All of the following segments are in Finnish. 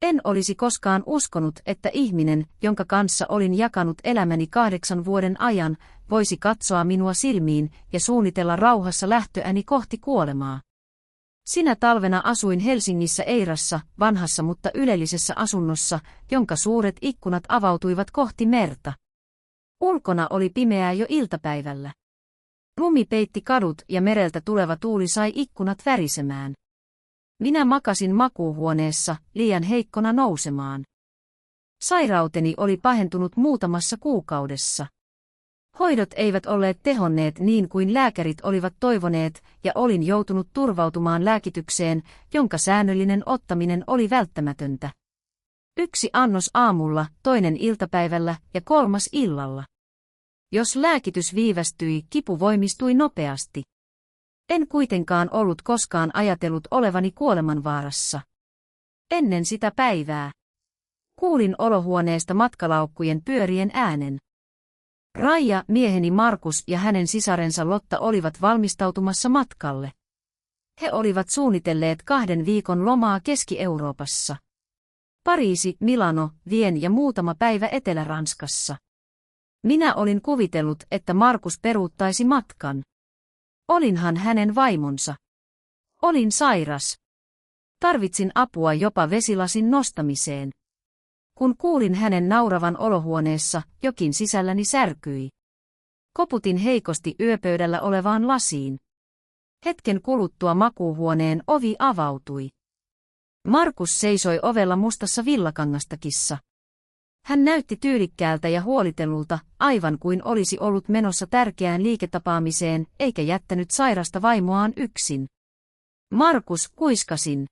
En olisi koskaan uskonut, että ihminen, jonka kanssa olin jakanut elämäni 8 vuoden ajan, voisi katsoa minua silmiin ja suunnitella rauhassa lähtöäni kohti kuolemaa. Sinä talvena asuin Helsingissä Eirassa, vanhassa mutta ylellisessä asunnossa, jonka suuret ikkunat avautuivat kohti merta. Ulkona oli pimeää jo iltapäivällä. Lumi peitti kadut ja mereltä tuleva tuuli sai ikkunat värisemään. Minä makasin makuuhuoneessa, liian heikkona nousemaan. Sairauteni oli pahentunut muutamassa kuukaudessa. Hoidot eivät olleet tehonneet niin kuin lääkärit olivat toivoneet, ja olin joutunut turvautumaan lääkitykseen, jonka säännöllinen ottaminen oli välttämätöntä. 1 annos aamulla, 2 iltapäivällä ja 3 illalla. Jos lääkitys viivästyi, kipu voimistui nopeasti. En kuitenkaan ollut koskaan ajatellut olevani kuolemanvaarassa. Ennen sitä päivää kuulin olohuoneesta matkalaukkujen pyörien äänen. Raija, mieheni Markus ja hänen sisarensa Lotta olivat valmistautumassa matkalle. He olivat suunnitelleet 2 viikon lomaa Keski-Euroopassa. Pariisi, Milano, Vien ja muutama päivä Etelä-Ranskassa. Minä olin kuvitellut, että Markus peruuttaisi matkan. Olinhan hänen vaimonsa. Olin sairas. Tarvitsin apua jopa vesilasin nostamiseen. Kun kuulin hänen nauravan olohuoneessa, jokin sisälläni särkyi. Koputin heikosti yöpöydällä olevaan lasiin. Hetken kuluttua makuuhuoneen ovi avautui. Markus seisoi ovella mustassa villakangastakissa. Hän näytti tyylikkäältä ja huolitellulta, aivan kuin olisi ollut menossa tärkeään liiketapaamiseen, eikä jättänyt sairasta vaimoaan yksin. Markus, kuiskasin.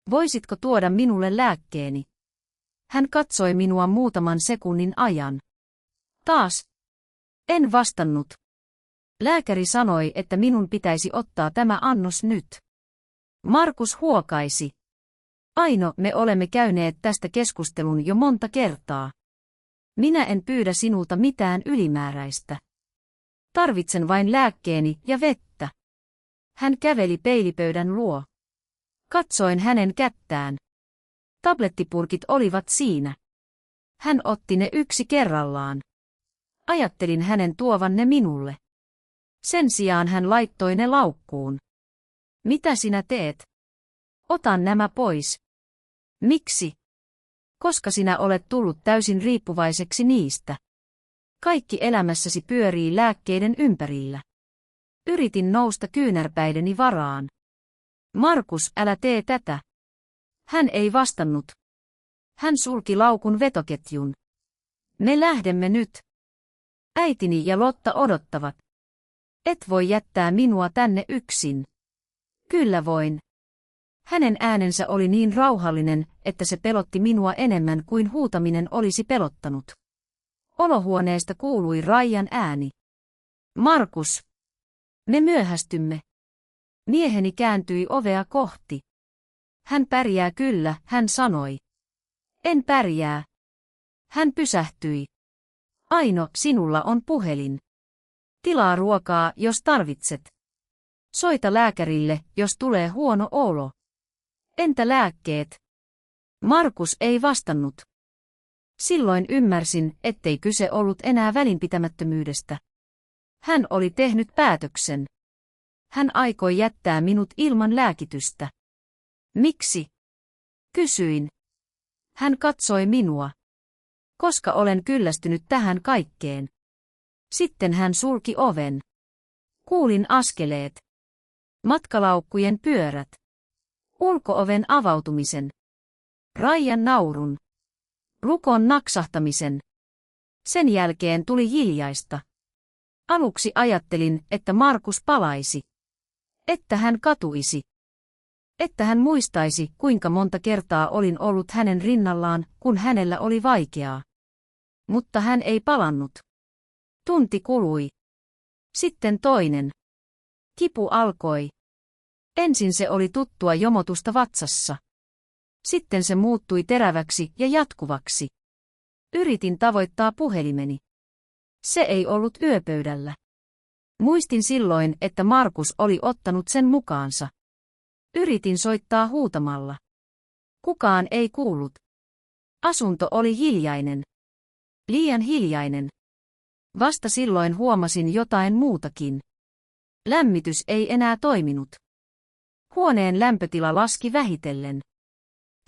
Voisitko tuoda minulle lääkkeeni? Hän katsoi minua muutaman sekunnin ajan. Taas. En vastannut. Lääkäri sanoi, että minun pitäisi ottaa tämä annos nyt. Markus huokaisi. Aino, me olemme käyneet tästä keskustelun jo monta kertaa. Minä en pyydä sinulta mitään ylimääräistä. Tarvitsen vain lääkkeeni ja vettä. Hän käveli peilipöydän luo. Katsoin hänen kättään. Tablettipurkit olivat siinä. Hän otti ne yksi kerrallaan. Ajattelin hänen tuovan ne minulle. Sen sijaan hän laittoi ne laukkuun. Mitä sinä teet? Otan nämä pois. Miksi? Koska sinä olet tullut täysin riippuvaiseksi niistä. Kaikki elämässäsi pyörii lääkkeiden ympärillä. Yritin nousta kyynärpäideni varaan. Markus, älä tee tätä. Hän ei vastannut. Hän sulki laukun vetoketjun. Me lähdemme nyt. Äitini ja Lotta odottavat. Et voi jättää minua tänne yksin. Kyllä voin. Hänen äänensä oli niin rauhallinen, että se pelotti minua enemmän kuin huutaminen olisi pelottanut. Olohuoneesta kuului Raijan ääni. Markus. Me myöhästymme. Mieheni kääntyi ovea kohti. Hän pärjää kyllä, hän sanoi. En pärjää. Hän pysähtyi. Aino, sinulla on puhelin. Tilaa ruokaa, jos tarvitset. Soita lääkärille, jos tulee huono olo. Entä lääkkeet? Markus ei vastannut. Silloin ymmärsin, ettei kyse ollut enää välinpitämättömyydestä. Hän oli tehnyt päätöksen. Hän aikoi jättää minut ilman lääkitystä. Miksi? Kysyin. Hän katsoi minua. Koska olen kyllästynyt tähän kaikkeen. Sitten hän sulki oven. Kuulin askeleet. Matkalaukkujen pyörät. Ulko-oven avautumisen. Raijan naurun. Lukon naksahtamisen. Sen jälkeen tuli hiljaista. Aluksi ajattelin, että Markus palaisi. Että hän katuisi. Että hän muistaisi, kuinka monta kertaa olin ollut hänen rinnallaan, kun hänellä oli vaikeaa. Mutta hän ei palannut. Tunti kului. Sitten toinen. Kipu alkoi. Ensin se oli tuttua jomotusta vatsassa. Sitten se muuttui teräväksi ja jatkuvaksi. Yritin tavoittaa puhelimeni. Se ei ollut yöpöydällä. Muistin silloin, että Markus oli ottanut sen mukaansa. Yritin soittaa huutamalla. Kukaan ei kuullut. Asunto oli hiljainen. Liian hiljainen. Vasta silloin huomasin jotain muutakin. Lämmitys ei enää toiminut. Huoneen lämpötila laski vähitellen.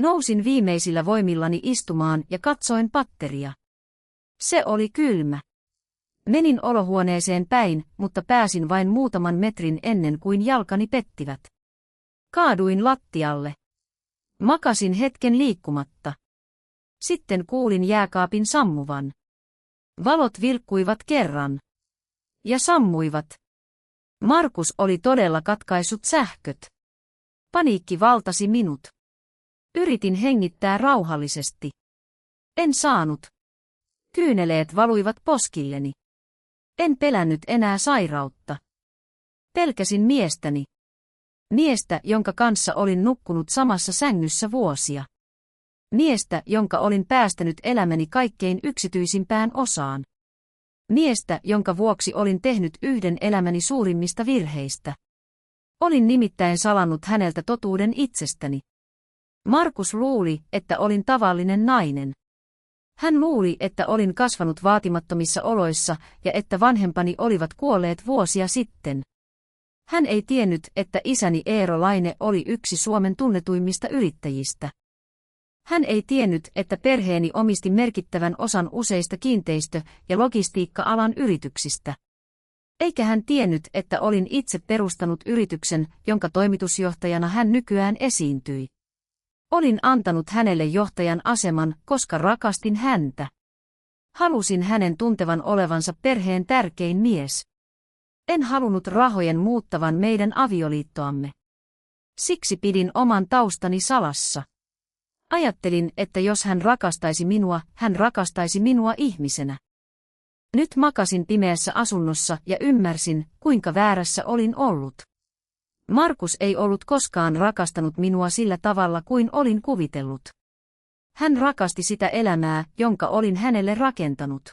Nousin viimeisillä voimillani istumaan ja katsoin patteria. Se oli kylmä. Menin olohuoneeseen päin, mutta pääsin vain muutaman metrin ennen kuin jalkani pettivät. Kaaduin lattialle. Makasin hetken liikkumatta. Sitten kuulin jääkaapin sammuvan. Valot vilkkuivat kerran. Ja sammuivat. Markus oli todella katkaissut sähköt. Paniikki valtasi minut. Yritin hengittää rauhallisesti. En saanut. Kyyneleet valuivat poskilleni. En pelännyt enää sairautta. Pelkäsin miestäni. Miestä, jonka kanssa olin nukkunut samassa sängyssä vuosia. Miestä, jonka olin päästänyt elämäni kaikkein yksityisimpään osaan. Miestä, jonka vuoksi olin tehnyt yhden elämäni suurimmista virheistä. Olin nimittäin salannut häneltä totuuden itsestäni. Markus luuli, että olin tavallinen nainen. Hän luuli, että olin kasvanut vaatimattomissa oloissa ja että vanhempani olivat kuolleet vuosia sitten. Hän ei tiennyt, että isäni Eero Laine oli yksi Suomen tunnetuimmista yrittäjistä. Hän ei tiennyt, että perheeni omisti merkittävän osan useista kiinteistö- ja logistiikka-alan yrityksistä. Eikä hän tiennyt, että olin itse perustanut yrityksen, jonka toimitusjohtajana hän nykyään esiintyi. Olin antanut hänelle johtajan aseman, koska rakastin häntä. Halusin hänen tuntevan olevansa perheen tärkein mies. En halunnut rahojen muuttavan meidän avioliittoamme. Siksi pidin oman taustani salassa. Ajattelin, että jos hän rakastaisi minua ihmisenä. Nyt makasin pimeässä asunnossa ja ymmärsin, kuinka väärässä olin ollut. Markus ei ollut koskaan rakastanut minua sillä tavalla kuin olin kuvitellut. Hän rakasti sitä elämää, jonka olin hänelle rakentanut.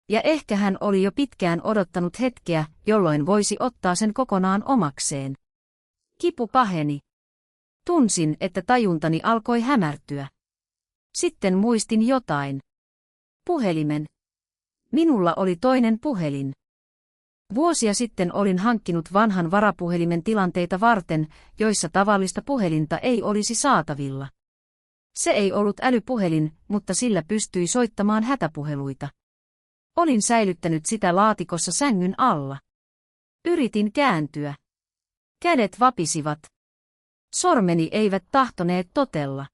Ja ehkä hän oli jo pitkään odottanut hetkeä, jolloin voisi ottaa sen kokonaan omakseen. Kipu paheni. Tunsin, että tajuntani alkoi hämärtyä. Sitten muistin jotain. Puhelimen. Minulla oli toinen puhelin. Vuosia sitten olin hankkinut vanhan varapuhelimen tilanteita varten, joissa tavallista puhelinta ei olisi saatavilla. Se ei ollut älypuhelin, mutta sillä pystyi soittamaan hätäpuheluita. Olin säilyttänyt sitä laatikossa sängyn alla. Yritin kääntyä. Kädet vapisivat. Sormeni eivät tahtoneet totella.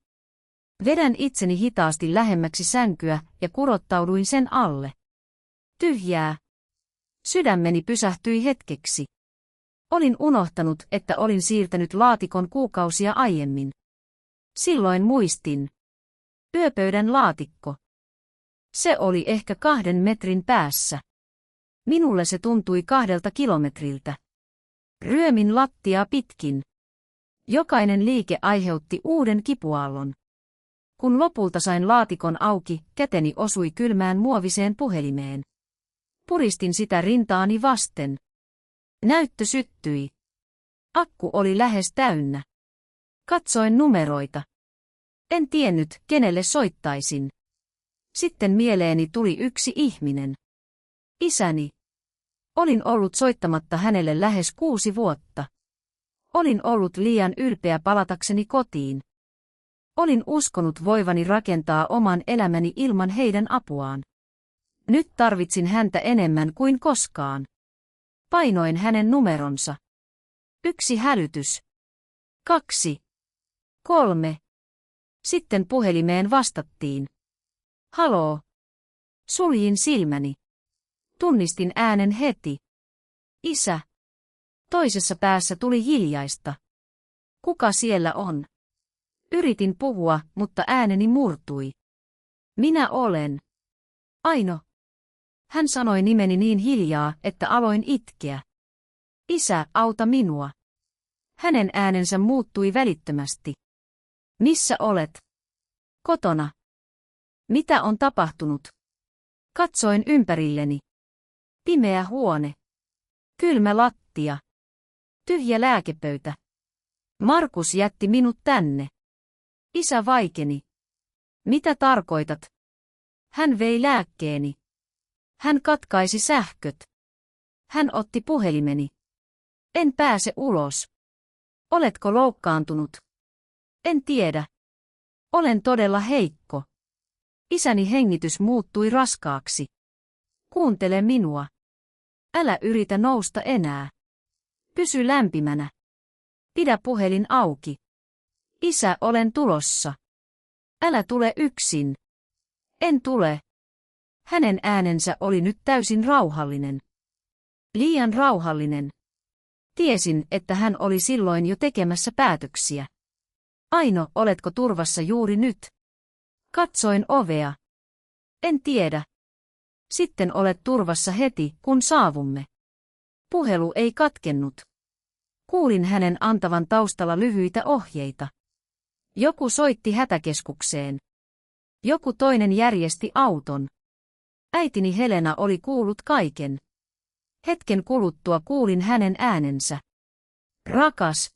Vedän itseni hitaasti lähemmäksi sänkyä ja kurottauduin sen alle. Tyhjää. Sydämeni pysähtyi hetkeksi. Olin unohtanut, että olin siirtänyt laatikon kuukausia aiemmin. Silloin muistin. Yöpöydän laatikko. Se oli ehkä 2 metrin päässä. Minulle se tuntui 2 kilometriltä. Ryömin lattiaa pitkin. Jokainen liike aiheutti uuden kipuaallon. Kun lopulta sain laatikon auki, käteni osui kylmään muoviseen puhelimeen. Puristin sitä rintaani vasten. Näyttö syttyi. Akku oli lähes täynnä. Katsoin numeroita. En tiennyt, kenelle soittaisin. Sitten mieleeni tuli yksi ihminen. Isäni. Olin ollut soittamatta hänelle lähes 6 vuotta. Olin ollut liian ylpeä palatakseni kotiin. Olin uskonut voivani rakentaa oman elämäni ilman heidän apuaan. Nyt tarvitsin häntä enemmän kuin koskaan. Painoin hänen numeronsa. 1 hälytys. 2. 3. Sitten puhelimeen vastattiin. Haloo. Suljin silmäni. Tunnistin äänen heti. Isä. Toisessa päässä tuli hiljaista. Kuka siellä on? Yritin puhua, mutta ääneni murtui. Minä olen. Aino. Hän sanoi nimeni niin hiljaa, että aloin itkeä. Isä, auta minua. Hänen äänensä muuttui välittömästi. Missä olet? Kotona. Mitä on tapahtunut? Katsoin ympärilleni. Pimeä huone. Kylmä lattia. Tyhjä lääkepöytä. Markus jätti minut tänne. Isä vaikeni. Mitä tarkoitat? Hän vei lääkkeeni. Hän katkaisi sähköt. Hän otti puhelimeni. En pääse ulos. Oletko loukkaantunut? En tiedä. Olen todella heikko. Isäni hengitys muuttui raskaaksi. Kuuntele minua. Älä yritä nousta enää. Pysy lämpimänä. Pidä puhelin auki. Isä, olen tulossa. Älä tule yksin. En tule. Hänen äänensä oli nyt täysin rauhallinen. Liian rauhallinen. Tiesin, että hän oli silloin jo tekemässä päätöksiä. Aino, oletko turvassa juuri nyt? Katsoin ovea. En tiedä. Sitten olet turvassa heti, kun saavumme. Puhelu ei katkennut. Kuulin hänen antavan taustalla lyhyitä ohjeita. Joku soitti hätäkeskukseen. Joku toinen järjesti auton. Äitini Helena oli kuullut kaiken. Hetken kuluttua kuulin hänen äänensä. Rakas.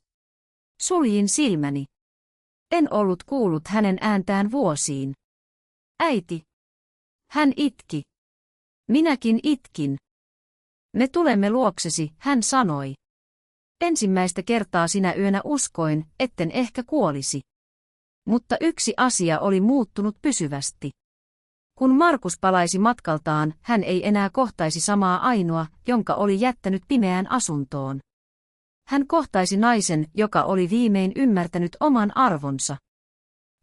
Suljin silmäni. En ollut kuullut hänen ääntään vuosiin. Äiti. Hän itki. Minäkin itkin. Me tulemme luoksesi, hän sanoi. Ensimmäistä kertaa sinä yönä uskoin, etten ehkä kuolisi. Mutta yksi asia oli muuttunut pysyvästi. Kun Markus palaisi matkaltaan, hän ei enää kohtaisi samaa Ainoa, jonka oli jättänyt pimeään asuntoon. Hän kohtaisi naisen, joka oli viimein ymmärtänyt oman arvonsa.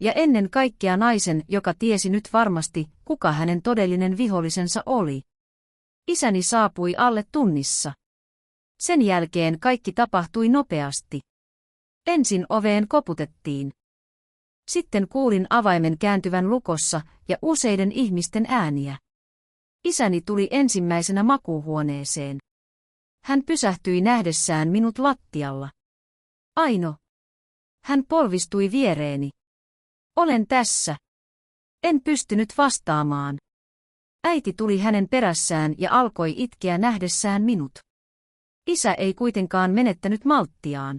Ja ennen kaikkea naisen, joka tiesi nyt varmasti, kuka hänen todellinen vihollisensa oli. Isäni saapui alle tunnissa. Sen jälkeen kaikki tapahtui nopeasti. Ensin oveen koputettiin. Sitten kuulin avaimen kääntyvän lukossa ja useiden ihmisten ääniä. Isäni tuli ensimmäisenä makuuhuoneeseen. Hän pysähtyi nähdessään minut lattialla. Aino. Hän polvistui viereeni. Olen tässä. En pystynyt vastaamaan. Äiti tuli hänen perässään ja alkoi itkeä nähdessään minut. Isä ei kuitenkaan menettänyt malttiaan.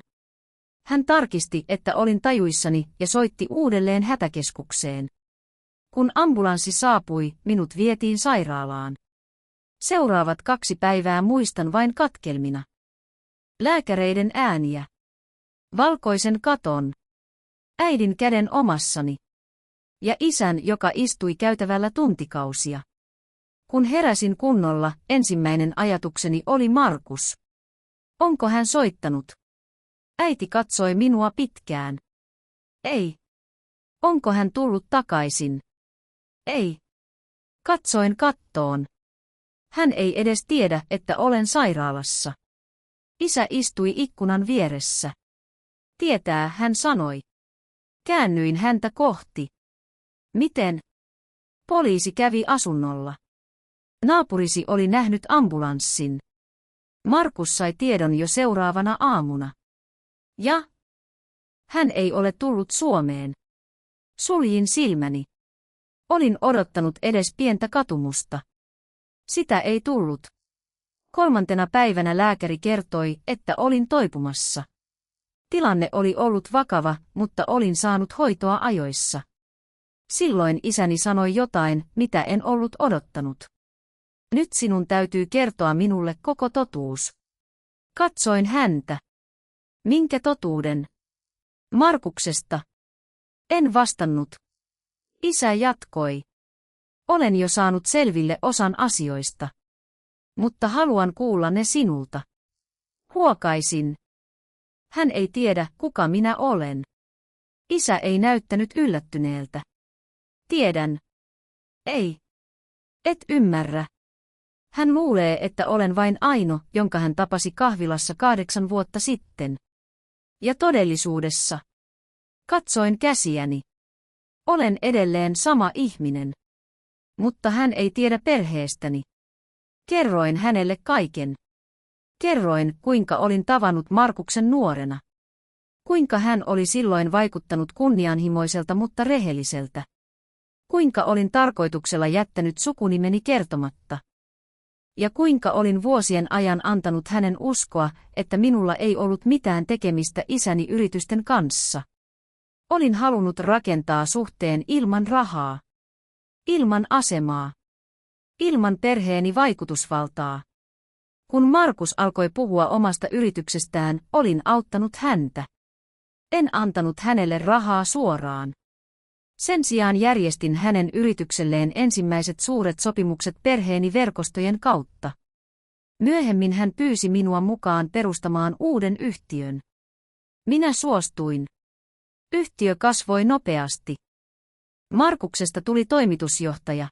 Hän tarkisti, että olin tajuissani ja soitti uudelleen hätäkeskukseen. Kun ambulanssi saapui, minut vietiin sairaalaan. Seuraavat 2 päivää muistan vain katkelmina. Lääkäreiden ääniä. Valkoisen katon. Äidin käden omassani. Ja isän, joka istui käytävällä tuntikausia. Kun heräsin kunnolla, ensimmäinen ajatukseni oli Markus. Onko hän soittanut? Äiti katsoi minua pitkään. Ei. Onko hän tullut takaisin? Ei. Katsoin kattoon. Hän ei edes tiedä, että olen sairaalassa. Isä istui ikkunan vieressä. Tietää, hän sanoi. Käännyin häntä kohti. Miten? Poliisi kävi asunnolla. Naapurisi oli nähnyt ambulanssin. Markus sai tiedon jo seuraavana aamuna. Ja? Hän ei ole tullut Suomeen. Suljin silmäni. Olin odottanut edes pientä katumusta. Sitä ei tullut. 3. päivänä lääkäri kertoi, että olin toipumassa. Tilanne oli ollut vakava, mutta olin saanut hoitoa ajoissa. Silloin isäni sanoi jotain, mitä en ollut odottanut. Nyt sinun täytyy kertoa minulle koko totuus. Katsoin häntä. Minkä totuuden? Markuksesta. En vastannut. Isä jatkoi. Olen jo saanut selville osan asioista. Mutta haluan kuulla ne sinulta. Huokaisin. Hän ei tiedä, kuka minä olen. Isä ei näyttänyt yllättyneeltä. Tiedän. Ei. Et ymmärrä. Hän luulee, että olen vain Aino, jonka hän tapasi kahvilassa 8 vuotta sitten. Ja todellisuudessa. Katsoin käsiäni. Olen edelleen sama ihminen. Mutta hän ei tiedä perheestäni. Kerroin hänelle kaiken. Kerroin, kuinka olin tavannut Markuksen nuorena. Kuinka hän oli silloin vaikuttanut kunnianhimoiselta, mutta rehelliseltä. Kuinka olin tarkoituksella jättänyt sukunimeni kertomatta. Ja kuinka olin vuosien ajan antanut hänen uskoa, että minulla ei ollut mitään tekemistä isäni yritysten kanssa. Olin halunnut rakentaa suhteen ilman rahaa. Ilman asemaa. Ilman perheeni vaikutusvaltaa. Kun Markus alkoi puhua omasta yrityksestään, olin auttanut häntä. En antanut hänelle rahaa suoraan. Sen sijaan järjestin hänen yritykselleen ensimmäiset suuret sopimukset perheeni verkostojen kautta. Myöhemmin hän pyysi minua mukaan perustamaan uuden yhtiön. Minä suostuin. Yhtiö kasvoi nopeasti. Markuksesta tuli toimitusjohtaja.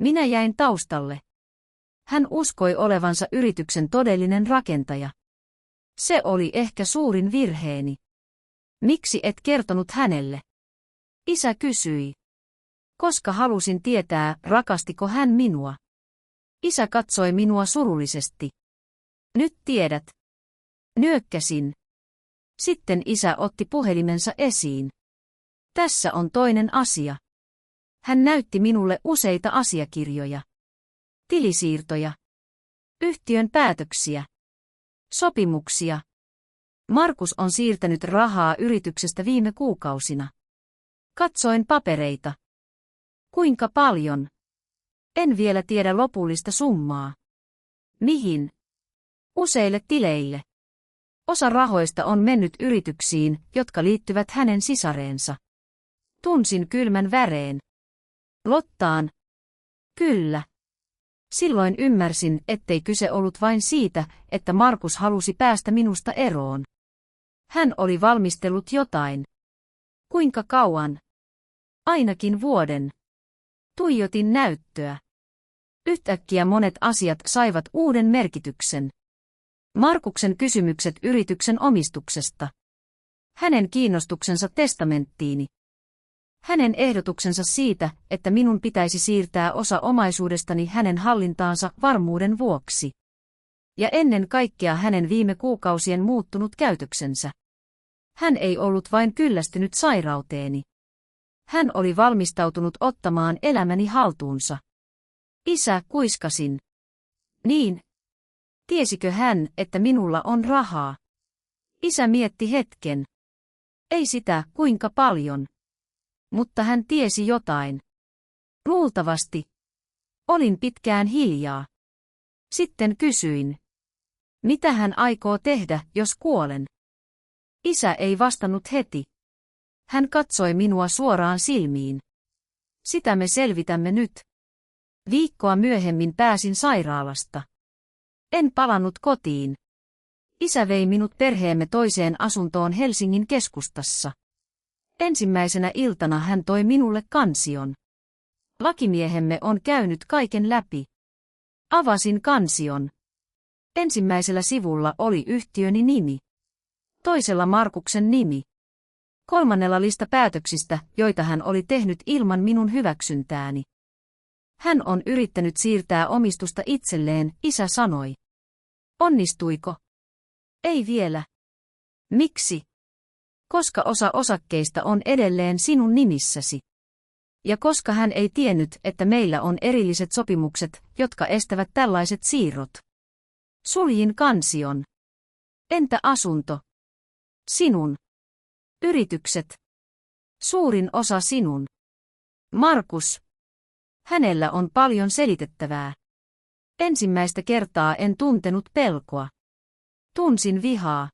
Minä jäin taustalle. Hän uskoi olevansa yrityksen todellinen rakentaja. Se oli ehkä suurin virheeni. Miksi et kertonut hänelle? Isä kysyi. Koska halusin tietää, rakastiko hän minua. Isä katsoi minua surullisesti. Nyt tiedät. Nyökkäsin. Sitten isä otti puhelimensa esiin. Tässä on toinen asia. Hän näytti minulle useita asiakirjoja. Tilisiirtoja. Yhtiön päätöksiä. Sopimuksia. Markus on siirtänyt rahaa yrityksestä viime kuukausina. Katsoin papereita. Kuinka paljon? En vielä tiedä lopullista summaa. Mihin? Useille tileille. Osa rahoista on mennyt yrityksiin, jotka liittyvät hänen sisareensa. Tunsin kylmän väreen. Lottaan. Kyllä. Silloin ymmärsin, ettei kyse ollut vain siitä, että Markus halusi päästä minusta eroon. Hän oli valmistellut jotain. Kuinka kauan? Ainakin vuoden. Tuijotin näyttöä. Yhtäkkiä monet asiat saivat uuden merkityksen. Markuksen kysymykset yrityksen omistuksesta. Hänen kiinnostuksensa testamenttiini. Hänen ehdotuksensa siitä, että minun pitäisi siirtää osa omaisuudestani hänen hallintaansa varmuuden vuoksi. Ja ennen kaikkea hänen viime kuukausien muuttunut käytöksensä. Hän ei ollut vain kyllästynyt sairauteeni. Hän oli valmistautunut ottamaan elämäni haltuunsa. Isä, kuiskasin. Niin. Tiesikö hän, että minulla on rahaa? Isä mietti hetken. Ei sitä, kuinka paljon. Mutta hän tiesi jotain. Luultavasti. Olin pitkään hiljaa. Sitten kysyin. Mitä hän aikoo tehdä, jos kuolen? Isä ei vastannut heti. Hän katsoi minua suoraan silmiin. Sitä me selvitämme nyt. Viikkoa myöhemmin pääsin sairaalasta. En palannut kotiin. Isä vei minut perheemme toiseen asuntoon Helsingin keskustassa. Ensimmäisenä iltana hän toi minulle kansion. Lakimiehemme on käynyt kaiken läpi. Avasin kansion. Ensimmäisellä sivulla oli yhtiöni nimi. Toisella Markuksen nimi. Kolmannella lista päätöksistä, joita hän oli tehnyt ilman minun hyväksyntääni. Hän on yrittänyt siirtää omistusta itselleen, isä sanoi. Onnistuiko? Ei vielä. Miksi? Koska osa osakkeista on edelleen sinun nimissäsi. Ja koska hän ei tiennyt, että meillä on erilliset sopimukset, jotka estävät tällaiset siirrot. Suljin kansion. Entä asunto? Sinun. Yritykset. Suurin osa sinun. Markus. Hänellä on paljon selitettävää. Ensimmäistä kertaa en tuntenut pelkoa. Tunsin vihaa.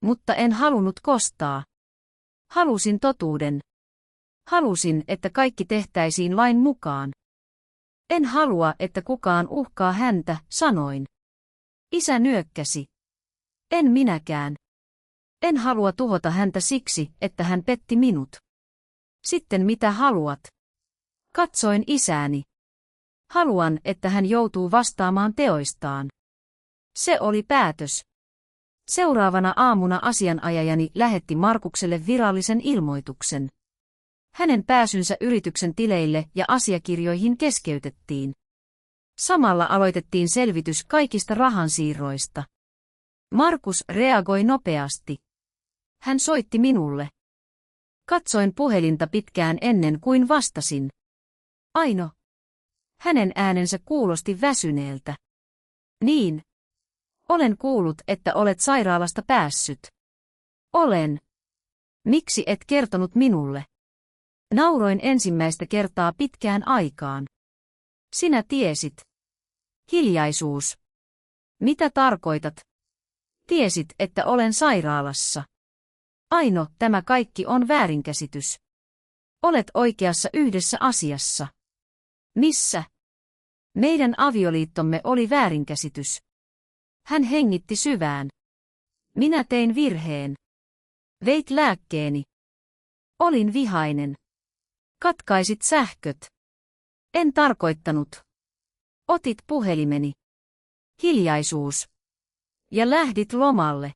Mutta en halunnut kostaa. Halusin totuuden. Halusin, että kaikki tehtäisiin lain mukaan. En halua, että kukaan uhkaa häntä, sanoin. Isä nyökkäsi. En minäkään. En halua tuhota häntä siksi, että hän petti minut. Sitten mitä haluat? Katsoin isääni. Haluan, että hän joutuu vastaamaan teoistaan. Se oli päätös. Seuraavana aamuna asianajajani lähetti Markukselle virallisen ilmoituksen. Hänen pääsynsä yrityksen tileille ja asiakirjoihin keskeytettiin. Samalla aloitettiin selvitys kaikista rahansiirroista. Markus reagoi nopeasti. Hän soitti minulle. Katsoin puhelinta pitkään ennen kuin vastasin. Aino. Hänen äänensä kuulosti väsyneeltä. Niin. Olen kuullut, että olet sairaalasta päässyt. Olen. Miksi et kertonut minulle? Nauroin ensimmäistä kertaa pitkään aikaan. Sinä tiesit. Hiljaisuus. Mitä tarkoitat? Tiesit, että olen sairaalassa. Aino, tämä kaikki on väärinkäsitys. Olet oikeassa yhdessä asiassa. Missä? Meidän avioliittomme oli väärinkäsitys. Hän hengitti syvään. Minä tein virheen. Veit lääkkeeni. Olin vihainen. Katkaisit sähköt. En tarkoittanut. Otit puhelimeni. Hiljaisuus. Ja lähdit lomalle.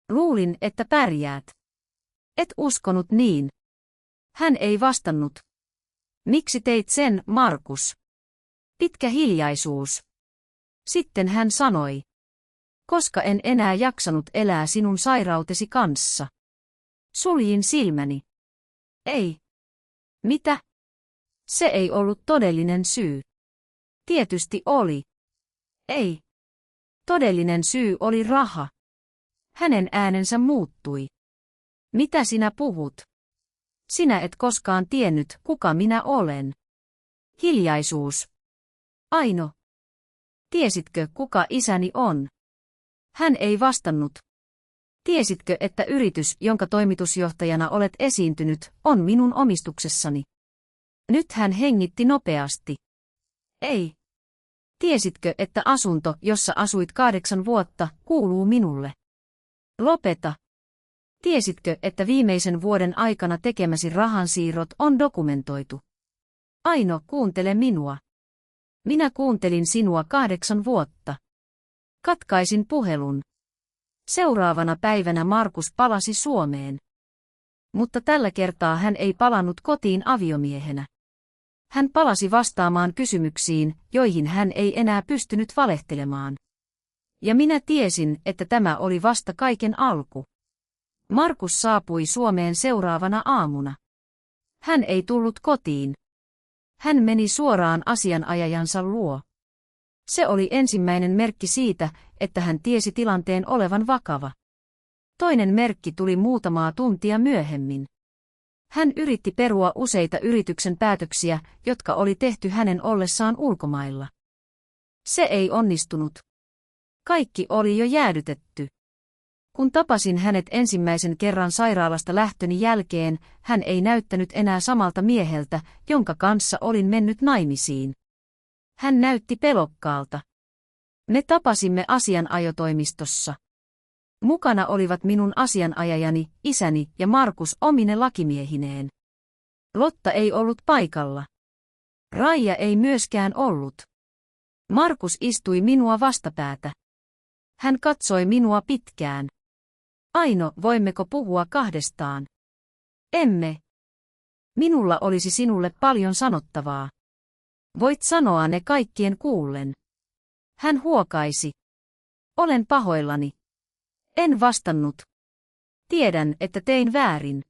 Luulin, että pärjäät. Et uskonut niin. Hän ei vastannut. Miksi teit sen, Markus? Pitkä hiljaisuus. Sitten hän sanoi. Koska en enää jaksanut elää sinun sairautesi kanssa. Suljin silmäni. Ei. Mitä? Se ei ollut todellinen syy. Tietysti oli. Ei. Todellinen syy oli raha. Hänen äänensä muuttui. Mitä sinä puhut? Sinä et koskaan tiennyt, kuka minä olen. Hiljaisuus. Aino. Tiesitkö, kuka isäni on? Hän ei vastannut. Tiesitkö, että yritys, jonka toimitusjohtajana olet esiintynyt, on minun omistuksessani? Nyt hän hengitti nopeasti. Ei. Tiesitkö, että asunto, jossa asuit 8 vuotta, kuuluu minulle? Lopeta. Tiesitkö, että viimeisen vuoden aikana tekemäsi rahansiirrot on dokumentoitu? Aino, kuuntele minua. Minä kuuntelin sinua 8 vuotta. Katkaisin puhelun. Seuraavana päivänä Markus palasi Suomeen. Mutta tällä kertaa hän ei palannut kotiin aviomiehenä. Hän palasi vastaamaan kysymyksiin, joihin hän ei enää pystynyt valehtelemaan. Ja minä tiesin, että tämä oli vasta kaiken alku. Markus saapui Suomeen seuraavana aamuna. Hän ei tullut kotiin. Hän meni suoraan asianajajansa luo. Se oli ensimmäinen merkki siitä, että hän tiesi tilanteen olevan vakava. Toinen merkki tuli muutamaa tuntia myöhemmin. Hän yritti perua useita yrityksen päätöksiä, jotka oli tehty hänen ollessaan ulkomailla. Se ei onnistunut. Kaikki oli jo jäädytetty. Kun tapasin hänet ensimmäisen kerran sairaalasta lähtöni jälkeen, hän ei näyttänyt enää samalta mieheltä, jonka kanssa olin mennyt naimisiin. Hän näytti pelokkaalta. Me tapasimme asianajotoimistossa. Mukana olivat minun asianajajani, isäni ja Markus omine lakimiehineen. Lotta ei ollut paikalla. Raija ei myöskään ollut. Markus istui minua vastapäätä. Hän katsoi minua pitkään. Aino, voimmeko puhua kahdestaan? Emme. Minulla olisi sinulle paljon sanottavaa. Voit sanoa ne kaikkien kuullen. Hän huokaisi. Olen pahoillani. En vastannut. Tiedän, että tein väärin.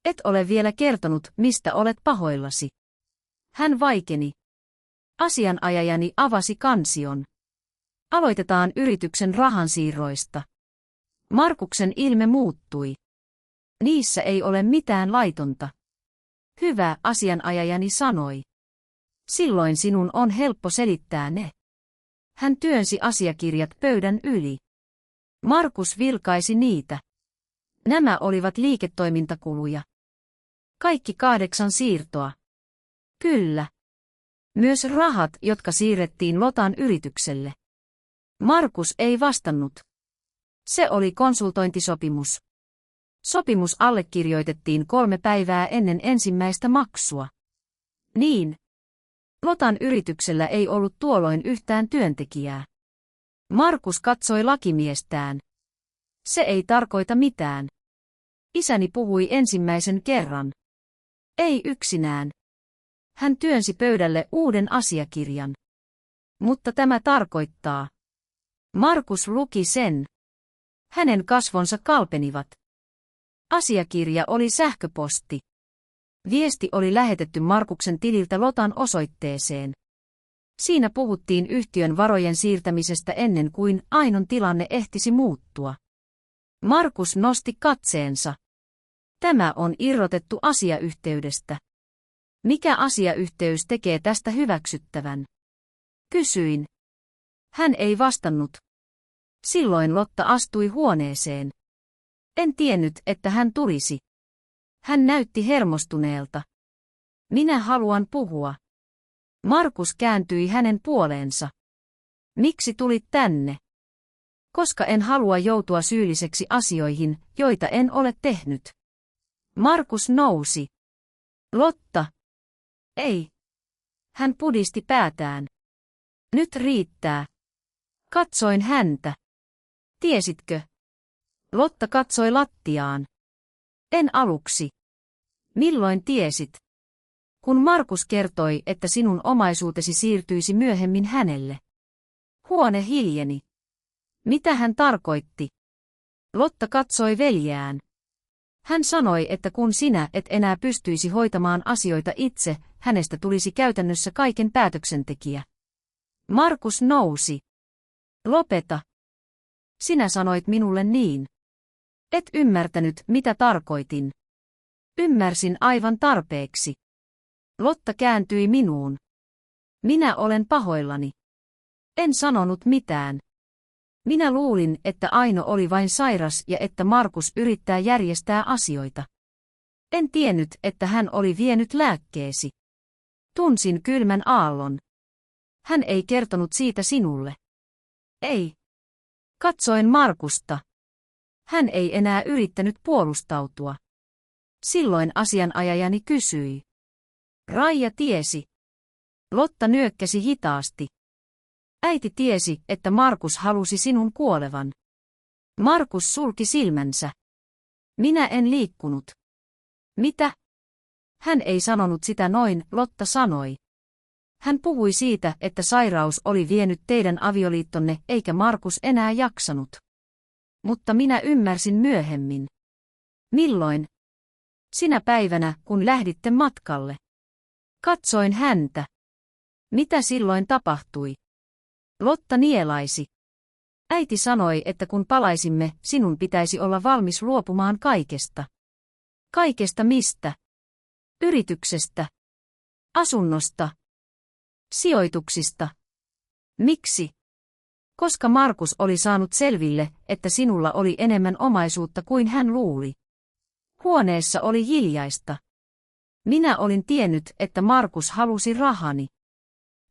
Et ole vielä kertonut, mistä olet pahoillasi. Hän vaikeni. Asianajajani avasi kansion. Aloitetaan yrityksen rahansiirroista. Markuksen ilme muuttui. Niissä ei ole mitään laitonta. Hyvä, asianajajani sanoi. Silloin sinun on helppo selittää ne. Hän työnsi asiakirjat pöydän yli. Markus vilkaisi niitä. Nämä olivat liiketoimintakuluja. Kaikki 8 siirtoa. Kyllä. Myös rahat, jotka siirrettiin Lotan yritykselle. Markus ei vastannut. Se oli konsultointisopimus. Sopimus allekirjoitettiin 3 päivää ennen ensimmäistä maksua. Niin. Lotan yrityksellä ei ollut tuolloin yhtään työntekijää. Markus katsoi lakimiestään. Se ei tarkoita mitään. Isäni puhui ensimmäisen kerran. Ei yksinään. Hän työnsi pöydälle uuden asiakirjan. Mutta tämä tarkoittaa. Markus luki sen. Hänen kasvonsa kalpenivat. Asiakirja oli sähköposti. Viesti oli lähetetty Markuksen tililtä Lotan osoitteeseen. Siinä puhuttiin yhtiön varojen siirtämisestä ennen kuin Ainon tilanne ehtisi muuttua. Markus nosti katseensa. Tämä on irrotettu asiayhteydestä. Mikä asiayhteys tekee tästä hyväksyttävän? Kysyin. Hän ei vastannut. Silloin Lotta astui huoneeseen. En tiennyt, että hän tulisi. Hän näytti hermostuneelta. Minä haluan puhua. Markus kääntyi hänen puoleensa. Miksi tulit tänne? Koska en halua joutua syylliseksi asioihin, joita en ole tehnyt. Markus nousi. Lotta. Ei. Hän pudisti päätään. Nyt riittää. Katsoin häntä. Tiesitkö? Lotta katsoi lattiaan. En aluksi. Milloin tiesit? Kun Markus kertoi, että sinun omaisuutesi siirtyisi myöhemmin hänelle. Huone hiljeni. Mitä hän tarkoitti? Lotta katsoi veljeään. Hän sanoi, että kun sinä et enää pystyisi hoitamaan asioita itse, hänestä tulisi käytännössä kaiken päätöksentekijä. Markus nousi. Lopeta. Sinä sanoit minulle niin. Et ymmärtänyt, mitä tarkoitin. Ymmärsin aivan tarpeeksi. Lotta kääntyi minuun. Minä olen pahoillani. En sanonut mitään. Minä luulin, että Aino oli vain sairas ja että Markus yrittää järjestää asioita. En tiennyt, että hän oli vienyt lääkkeesi. Tunsin kylmän aallon. Hän ei kertonut siitä sinulle. Ei. Katsoin Markusta. Hän ei enää yrittänyt puolustautua. Silloin asianajajani kysyi. Raija tiesi. Lotta nyökkäsi hitaasti. Äiti tiesi, että Markus halusi sinun kuolevan. Markus sulki silmänsä. Minä en liikkunut. Mitä? Hän ei sanonut sitä noin, Lotta sanoi. Hän puhui siitä, että sairaus oli vienyt teidän avioliittonne eikä Markus enää jaksanut. Mutta minä ymmärsin myöhemmin. Milloin? Sinä päivänä, kun lähditte matkalle. Katsoin häntä. Mitä silloin tapahtui? Lotta nielaisi. Äiti sanoi, että kun palaisimme, sinun pitäisi olla valmis luopumaan kaikesta. Kaikesta mistä? Yrityksestä. Asunnosta. Sijoituksista. Miksi? Koska Markus oli saanut selville, että sinulla oli enemmän omaisuutta kuin hän luuli. Huoneessa oli hiljaista. Minä olin tiennyt, että Markus halusi rahani.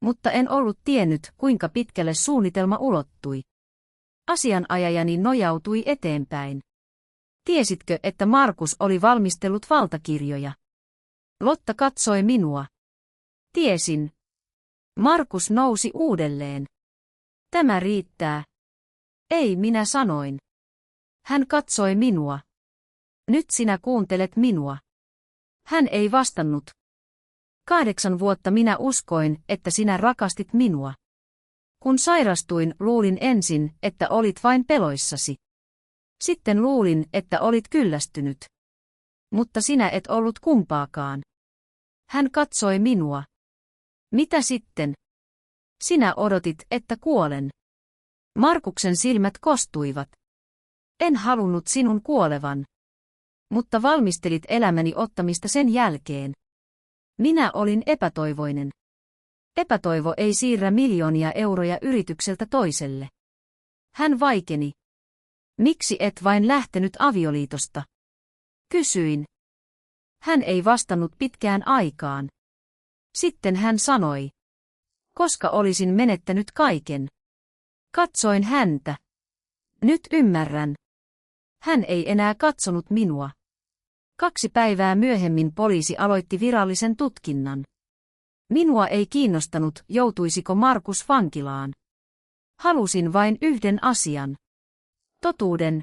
Mutta en ollut tiennyt, kuinka pitkälle suunnitelma ulottui. Asianajajani nojautui eteenpäin. Tiesitkö, että Markus oli valmistellut valtakirjoja? Lotta katsoi minua. Tiesin. Markus nousi uudelleen. Tämä riittää. Ei, minä sanoin. Hän katsoi minua. Nyt sinä kuuntelet minua. Hän ei vastannut. 8 vuotta minä uskoin, että sinä rakastit minua. Kun sairastuin, luulin ensin, että olit vain peloissasi. Sitten luulin, että olit kyllästynyt. Mutta sinä et ollut kumpaakaan. Hän katsoi minua. Mitä sitten? Sinä odotit, että kuolen. Markuksen silmät kostuivat. En halunnut sinun kuolevan. Mutta valmistelit elämäni ottamista sen jälkeen. Minä olin epätoivoinen. Epätoivo ei siirrä miljoonia euroja yritykseltä toiselle. Hän vaikeni. Miksi et vain lähtenyt avioliitosta? Kysyin. Hän ei vastannut pitkään aikaan. Sitten hän sanoi. Koska olisin menettänyt kaiken. Katsoin häntä. Nyt ymmärrän. Hän ei enää katsonut minua. 2 päivää myöhemmin poliisi aloitti virallisen tutkinnan. Minua ei kiinnostanut, joutuisiko Markus vankilaan. Halusin vain yhden asian. Totuuden.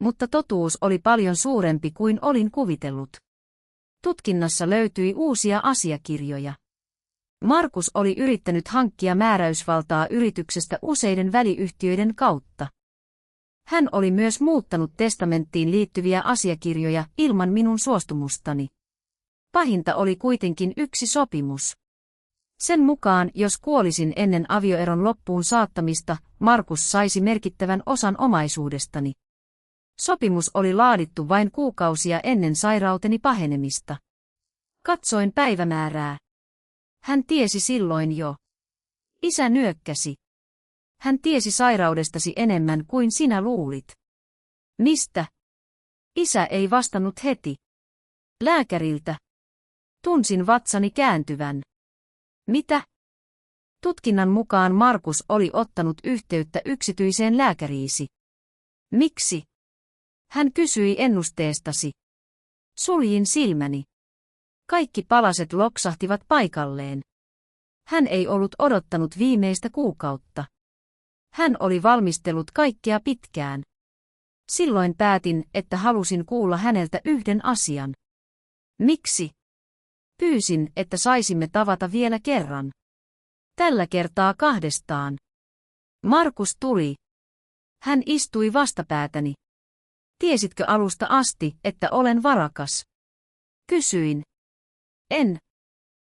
Mutta totuus oli paljon suurempi kuin olin kuvitellut. Tutkinnassa löytyi uusia asiakirjoja. Markus oli yrittänyt hankkia määräysvaltaa yrityksestä useiden väliyhtiöiden kautta. Hän oli myös muuttanut testamenttiin liittyviä asiakirjoja ilman minun suostumustani. Pahinta oli kuitenkin yksi sopimus. Sen mukaan, jos kuolisin ennen avioeron loppuun saattamista, Markus saisi merkittävän osan omaisuudestani. Sopimus oli laadittu vain kuukausia ennen sairauteni pahenemista. Katsoin päivämäärää. Hän tiesi silloin jo. Isä nyökkäsi. Hän tiesi sairaudestasi enemmän kuin sinä luulit. Mistä? Isä ei vastannut heti. Lääkäriltä. Tunsin vatsani kääntyvän. Mitä? Tutkinnan mukaan Markus oli ottanut yhteyttä yksityiseen lääkäriisi. Miksi? Hän kysyi ennusteestasi. Suljin silmäni. Kaikki palaset loksahtivat paikalleen. Hän ei ollut odottanut viimeistä kuukautta. Hän oli valmistellut kaikkea pitkään. Silloin päätin, että halusin kuulla häneltä yhden asian. Miksi? Pyysin, että saisimme tavata vielä kerran. Tällä kertaa kahdestaan. Markus tuli. Hän istui vastapäätäni. Tiesitkö alusta asti, että olen varakas? Kysyin. En.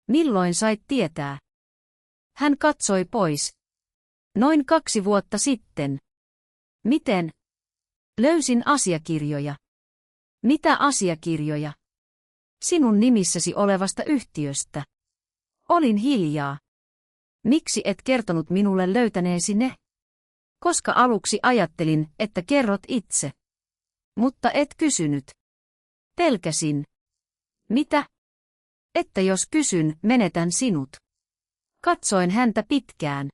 Milloin sait tietää? Hän katsoi pois. Noin 2 vuotta sitten. Miten? Löysin asiakirjoja. Mitä asiakirjoja? Sinun nimissäsi olevasta yhtiöstä. Olin hiljaa. Miksi et kertonut minulle löytäneesi ne? Koska aluksi ajattelin, että kerrot itse. Mutta et kysynyt. Pelkäsin. Mitä? Että jos kysyn, menetän sinut. Katsoin häntä pitkään.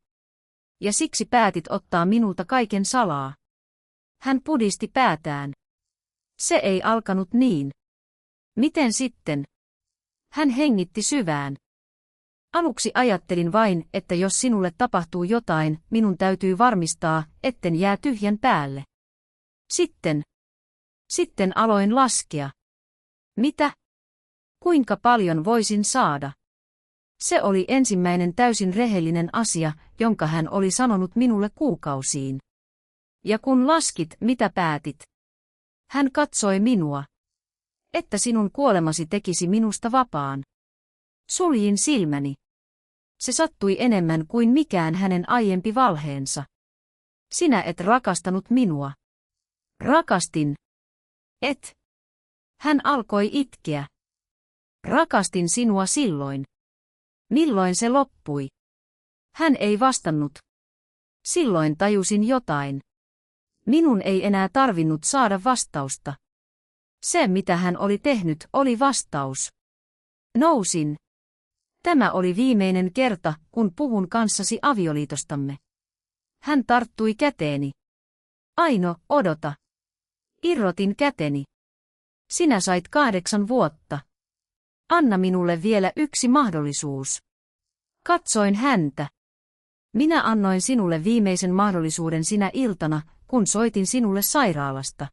Ja siksi päätit ottaa minulta kaiken salaa. Hän pudisti päätään. Se ei alkanut niin. Miten sitten? Hän hengitti syvään. Aluksi ajattelin vain, että jos sinulle tapahtuu jotain, minun täytyy varmistaa, etten jää tyhjän päälle. Sitten aloin laskea. Mitä? Kuinka paljon voisin saada? Se oli ensimmäinen täysin rehellinen asia, jonka hän oli sanonut minulle kuukausiin. Ja kun laskit, mitä päätit? Hän katsoi minua. Että sinun kuolemasi tekisi minusta vapaan. Suljin silmäni. Se sattui enemmän kuin mikään hänen aiempi valheensa. Sinä et rakastanut minua. Rakastin. Et. Hän alkoi itkeä. Rakastin sinua silloin. Milloin se loppui? Hän ei vastannut. Silloin tajusin jotain. Minun ei enää tarvinnut saada vastausta. Se, mitä hän oli tehnyt, oli vastaus. Nousin. Tämä oli viimeinen kerta, kun puhun kanssasi avioliitostamme. Hän tarttui käteeni. Aino, odota. Irrotin käteni. Sinä sait 8 vuotta. Anna minulle vielä yksi mahdollisuus. Katsoin häntä. Minä annoin sinulle viimeisen mahdollisuuden sinä iltana, kun soitin sinulle sairaalasta.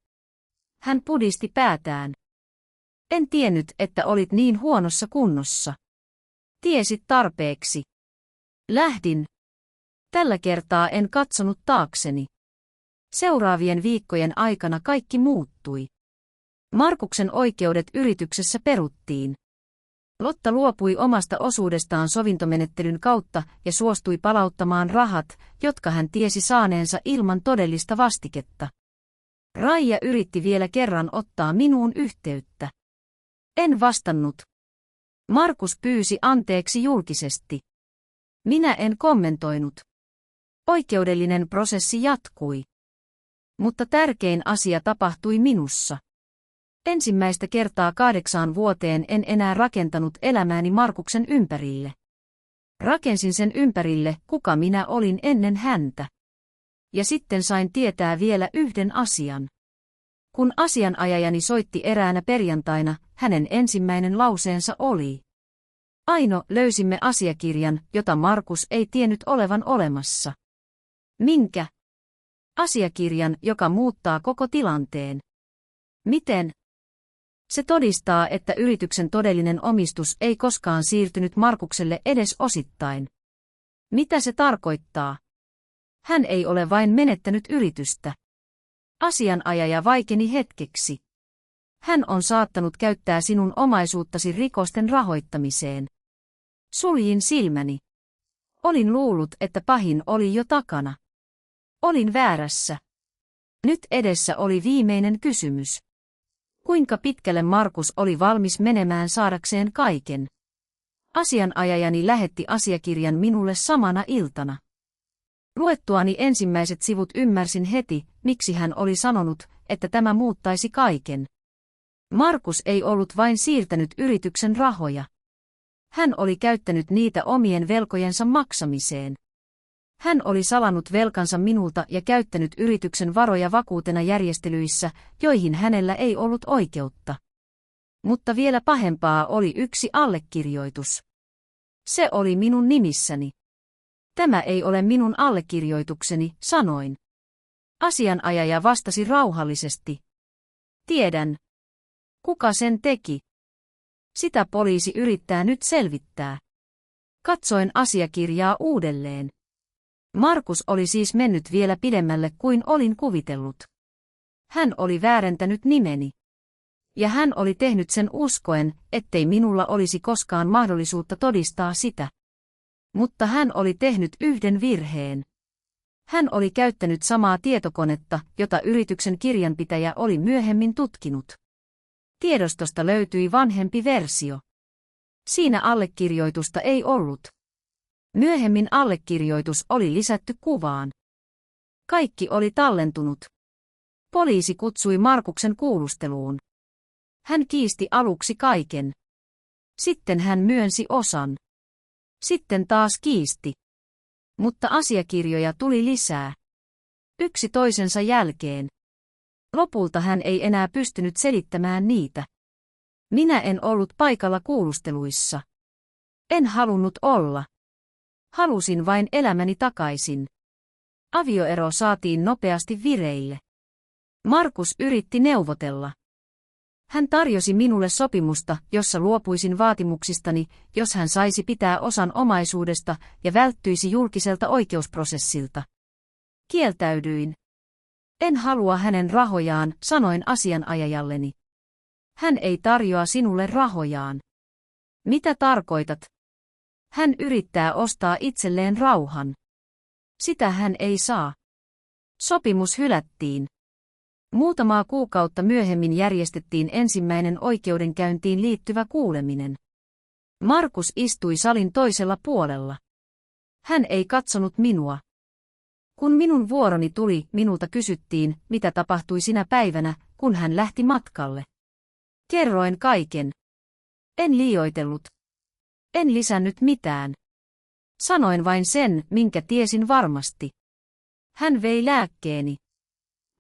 Hän pudisti päätään. En tiennyt, että olit niin huonossa kunnossa. Tiesit tarpeeksi. Lähdin. Tällä kertaa en katsonut taakseni. Seuraavien viikkojen aikana kaikki muuttui. Markuksen oikeudet yrityksessä peruttiin. Lotta luopui omasta osuudestaan sovintomenettelyn kautta ja suostui palauttamaan rahat, jotka hän tiesi saaneensa ilman todellista vastiketta. Raija yritti vielä kerran ottaa minuun yhteyttä. En vastannut. Markus pyysi anteeksi julkisesti. Minä en kommentoinut. Oikeudellinen prosessi jatkui. Mutta tärkein asia tapahtui minussa. Ensimmäistä kertaa 8 vuoteen en enää rakentanut elämääni Markuksen ympärille. Rakensin sen ympärille, kuka minä olin ennen häntä. Ja sitten sain tietää vielä yhden asian. Kun asianajajani soitti eräänä perjantaina, hänen ensimmäinen lauseensa oli: Aino, löysimme asiakirjan, jota Markus ei tiennyt olevan olemassa. Minkä? Asiakirjan, joka muuttaa koko tilanteen. Miten? Se todistaa, että yrityksen todellinen omistus ei koskaan siirtynyt Markukselle edes osittain. Mitä se tarkoittaa? Hän ei ole vain menettänyt yritystä. Asianajaja vaikeni hetkeksi. Hän on saattanut käyttää sinun omaisuuttasi rikosten rahoittamiseen. Suljin silmäni. Olin luullut, että pahin oli jo takana. Olin väärässä. Nyt edessä oli viimeinen kysymys. Kuinka pitkälle Markus oli valmis menemään saadakseen kaiken? Asianajajani lähetti asiakirjan minulle samana iltana. Luettuani ensimmäiset sivut ymmärsin heti, miksi hän oli sanonut, että tämä muuttaisi kaiken. Markus ei ollut vain siirtänyt yrityksen rahoja. Hän oli käyttänyt niitä omien velkojensa maksamiseen. Hän oli salannut velkansa minulta ja käyttänyt yrityksen varoja vakuutena järjestelyissä, joihin hänellä ei ollut oikeutta. Mutta vielä pahempaa oli yksi allekirjoitus. Se oli minun nimissäni. Tämä ei ole minun allekirjoitukseni, sanoin. Asianajaja vastasi rauhallisesti. Tiedän. Kuka sen teki? Sitä poliisi yrittää nyt selvittää. Katsoin asiakirjaa uudelleen. Markus oli siis mennyt vielä pidemmälle kuin olin kuvitellut. Hän oli väärentänyt nimeni. Ja hän oli tehnyt sen uskoen, ettei minulla olisi koskaan mahdollisuutta todistaa sitä. Mutta hän oli tehnyt yhden virheen. Hän oli käyttänyt samaa tietokonetta, jota yrityksen kirjanpitäjä oli myöhemmin tutkinut. Tiedostosta löytyi vanhempi versio. Siinä allekirjoitusta ei ollut. Myöhemmin allekirjoitus oli lisätty kuvaan. Kaikki oli tallentunut. Poliisi kutsui Markuksen kuulusteluun. Hän kiisti aluksi kaiken. Sitten hän myönsi osan. Sitten taas kiisti. Mutta asiakirjoja tuli lisää. Yksi toisensa jälkeen. Lopulta hän ei enää pystynyt selittämään niitä. Minä en ollut paikalla kuulusteluissa. En halunnut olla. Halusin vain elämäni takaisin. Avioero saatiin nopeasti vireille. Markus yritti neuvotella. Hän tarjosi minulle sopimusta, jossa luopuisin vaatimuksistani, jos hän saisi pitää osan omaisuudesta ja välttyisi julkiselta oikeusprosessilta. Kieltäydyin. En halua hänen rahojaan, sanoin asianajajalleni. Hän ei tarjoa sinulle rahojaan. Mitä tarkoitat? Hän yrittää ostaa itselleen rauhan. Sitä hän ei saa. Sopimus hylättiin. Muutamaa kuukautta myöhemmin järjestettiin ensimmäinen oikeudenkäyntiin liittyvä kuuleminen. Markus istui salin toisella puolella. Hän ei katsonut minua. Kun minun vuoroni tuli, minulta kysyttiin, mitä tapahtui sinä päivänä, kun hän lähti matkalle. Kerroin kaiken. En liioitellut. En lisännyt mitään. Sanoin vain sen, minkä tiesin varmasti. Hän vei lääkkeeni.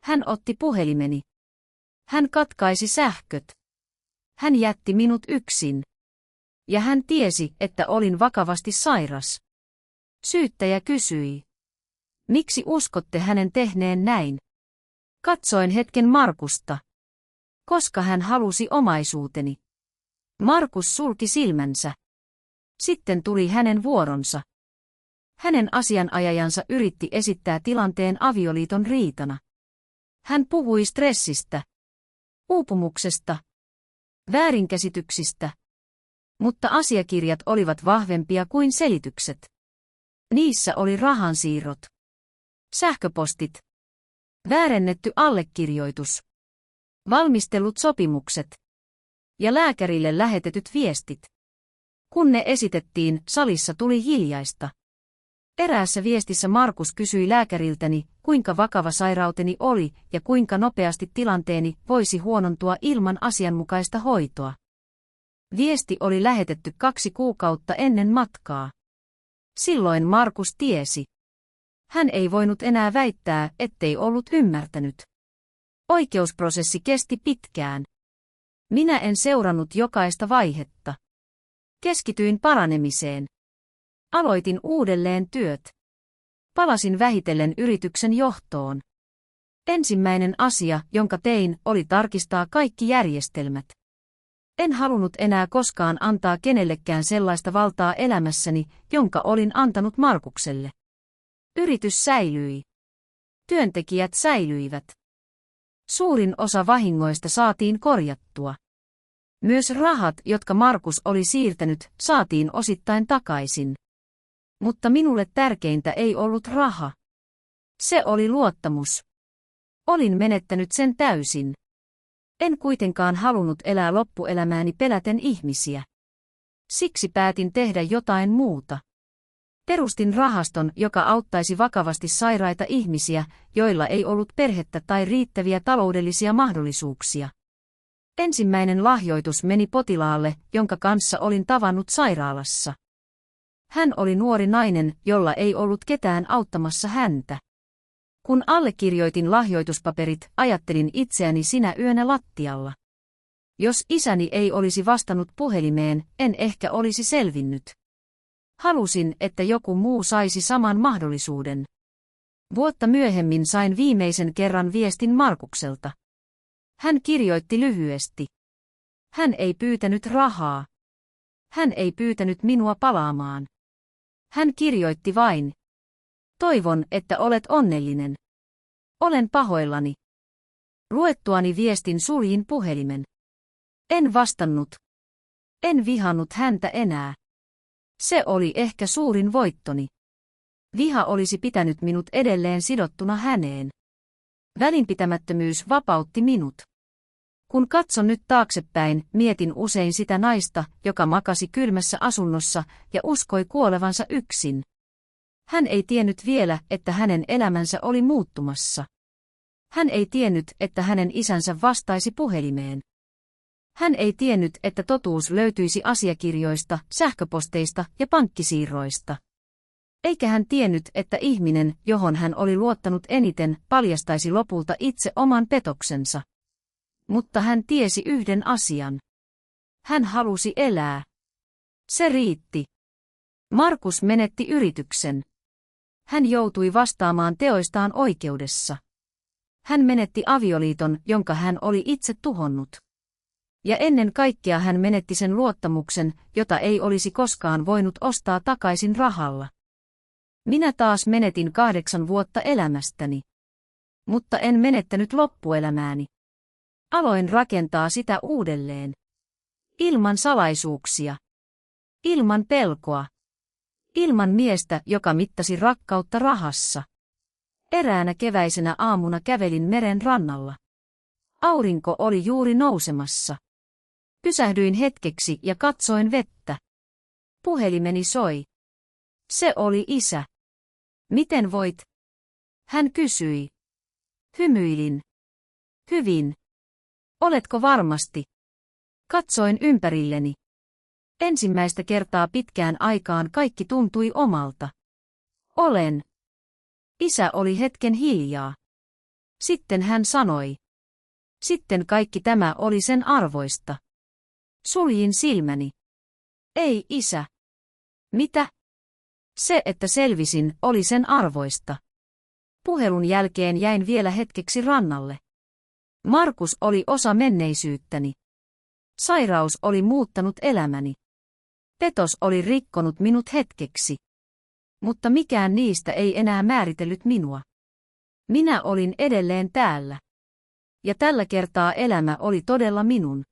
Hän otti puhelimeni. Hän katkaisi sähköt. Hän jätti minut yksin. Ja hän tiesi, että olin vakavasti sairas. Syyttäjä kysyi. Miksi uskotte hänen tehneen näin? Katsoin hetken Markusta. Koska hän halusi omaisuuteni. Markus sulki silmänsä. Sitten tuli hänen vuoronsa. Hänen asianajajansa yritti esittää tilanteen avioliiton riitana. Hän puhui stressistä, uupumuksesta, väärinkäsityksistä. Mutta asiakirjat olivat vahvempia kuin selitykset. Niissä oli rahansiirrot, sähköpostit, väärennetty allekirjoitus, valmistellut sopimukset ja lääkärille lähetetyt viestit. Kun ne esitettiin, salissa tuli hiljaista. Eräässä viestissä Markus kysyi lääkäriltäni, kuinka vakava sairauteni oli ja kuinka nopeasti tilanteeni voisi huonontua ilman asianmukaista hoitoa. Viesti oli lähetetty 2 kuukautta ennen matkaa. Silloin Markus tiesi. Hän ei voinut enää väittää, ettei ollut ymmärtänyt. Oikeusprosessi kesti pitkään. Minä en seurannut jokaista vaihetta. Keskityin paranemiseen. Aloitin uudelleen työt. Palasin vähitellen yrityksen johtoon. Ensimmäinen asia, jonka tein, oli tarkistaa kaikki järjestelmät. En halunnut enää koskaan antaa kenellekään sellaista valtaa elämässäni, jonka olin antanut Markukselle. Yritys säilyi. Työntekijät säilyivät. Suurin osa vahingoista saatiin korjattua. Myös rahat, jotka Markus oli siirtänyt, saatiin osittain takaisin. Mutta minulle tärkeintä ei ollut raha. Se oli luottamus. Olin menettänyt sen täysin. En kuitenkaan halunnut elää loppuelämääni peläten ihmisiä. Siksi päätin tehdä jotain muuta. Perustin rahaston, joka auttaisi vakavasti sairaita ihmisiä, joilla ei ollut perhettä tai riittäviä taloudellisia mahdollisuuksia. Ensimmäinen lahjoitus meni potilaalle, jonka kanssa olin tavannut sairaalassa. Hän oli nuori nainen, jolla ei ollut ketään auttamassa häntä. Kun allekirjoitin lahjoituspaperit, ajattelin itseäni sinä yönä lattialla. Jos isäni ei olisi vastannut puhelimeen, en ehkä olisi selvinnyt. Halusin, että joku muu saisi saman mahdollisuuden. Vuotta myöhemmin sain viimeisen kerran viestin Markukselta. Hän kirjoitti lyhyesti. Hän ei pyytänyt rahaa. Hän ei pyytänyt minua palaamaan. Hän kirjoitti vain. Toivon, että olet onnellinen. Olen pahoillani. Luettuani viestin suljin puhelimen. En vastannut. En vihannut häntä enää. Se oli ehkä suurin voittoni. Viha olisi pitänyt minut edelleen sidottuna häneen. Välinpitämättömyys vapautti minut. Kun katson nyt taaksepäin, mietin usein sitä naista, joka makasi kylmässä asunnossa ja uskoi kuolevansa yksin. Hän ei tiennyt vielä, että hänen elämänsä oli muuttumassa. Hän ei tiennyt, että hänen isänsä vastaisi puhelimeen. Hän ei tiennyt, että totuus löytyisi asiakirjoista, sähköposteista ja pankkisiirroista. Eikä hän tiennyt, että ihminen, johon hän oli luottanut eniten, paljastaisi lopulta itse oman petoksensa. Mutta hän tiesi yhden asian. Hän halusi elää. Se riitti. Markus menetti yrityksen. Hän joutui vastaamaan teoistaan oikeudessa. Hän menetti avioliiton, jonka hän oli itse tuhonnut. Ja ennen kaikkea hän menetti sen luottamuksen, jota ei olisi koskaan voinut ostaa takaisin rahalla. Minä taas menetin 8 vuotta elämästäni. Mutta en menettänyt loppuelämääni. Aloin rakentaa sitä uudelleen. Ilman salaisuuksia. Ilman pelkoa. Ilman miestä, joka mittasi rakkautta rahassa. Eräänä keväisenä aamuna kävelin meren rannalla. Aurinko oli juuri nousemassa. Pysähdyin hetkeksi ja katsoin vettä. Puhelimeni soi. Se oli isä. Miten voit? Hän kysyi. Hymyilin. Hyvin. Oletko varmasti? Katsoin ympärilleni. Ensimmäistä kertaa pitkään aikaan kaikki tuntui omalta. Olen. Isä oli hetken hiljaa. Sitten hän sanoi. Sitten kaikki tämä oli sen arvoista. Suljin silmäni. Ei, isä. Mitä? Se, että selvisin, oli sen arvoista. Puhelun jälkeen jäin vielä hetkeksi rannalle. Markus oli osa menneisyyttäni. Sairaus oli muuttanut elämäni. Petos oli rikkonut minut hetkeksi. Mutta mikään niistä ei enää määritellyt minua. Minä olin edelleen täällä. Ja tällä kertaa elämä oli todella minun.